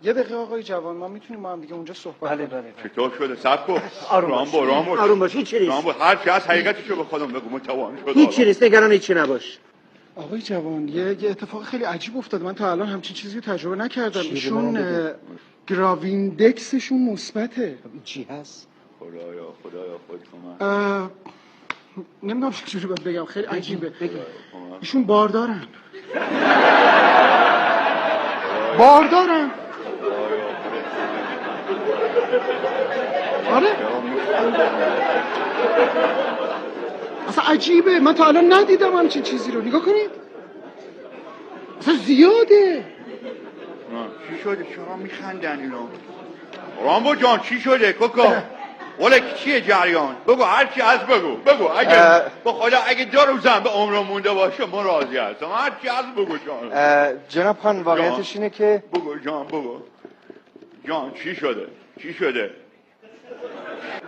یه دقیقه آقای جوان، ما میتونیم با هم دیگه اونجا صحبت کنیم؟ بله. چطور شده؟ صبر کن. آروم باش. آروم باش، هیچی نیست. هر چی از حقیقتشو به خودم بگو، متوان شد. هیچی نیست، نگران هیچی نباش. آقای جوان، یه اتفاق خیلی عجیب افتاد. من تا الان همچین چیزی رو تجربه نکردم. ایشون گراویندکسشون مثبته. چی هست؟ خدایا خود کمک. نمیدونم چجوری باید بگم، خیلی عجیبه. ایشون باردارن. آره اصلا عجیبه، من تا الان ندیدم همچین چیزی رو. نگاه کنید اصلا زیاده. چی شده؟ چرا میخندن اینا؟ رامبو جان چی شده؟ کوکا ولک چیه جریان؟ بگو هر چی هست بگو. اگه به خدا اگه 2 روزم به عمرم مونده باشه من راضی هستم. هر چی هست بگو جان. جناب خان واقعیتش اینه که بگو جان چی شده؟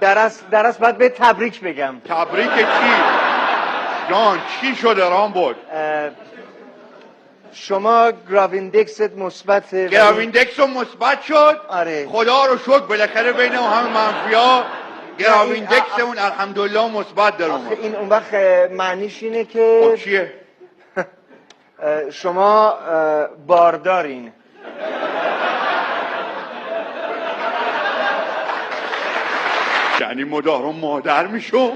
در اصل باید به تبریک بگم. تبریک چی؟ جان چی شده رامبو؟ شما گراویندکست مثبته. گراویندکسم مثبت شد؟ آره. خدا رو شکر بالاخره بین همه منفیا گراویندکسمون الحمدلله مثبت در اومد. این اون وقت معنیش اینه که چیه؟ شما باردارین. یعنی مدارم مادر میشم؟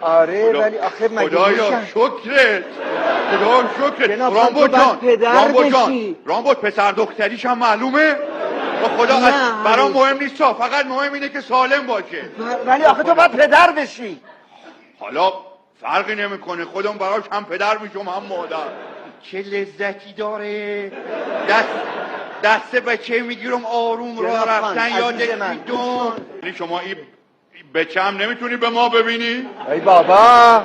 آره ولی آخه مگه خدایا شکرت. رامبو پسر دختریش هم معلومه؟ با خدا برام مهم نیست، فقط مهم اینه که سالم باشه. ولی آخه تو باید پدر بشی. حالا فرقی نمیکنه، خودم براش هم پدر میشم هم مادر. چه لذتی داره دست بچه میگیرم آروم راه رفتن یادش میدون. شما این بچه هم نمیتونی به ما ببینی؟ ای بابا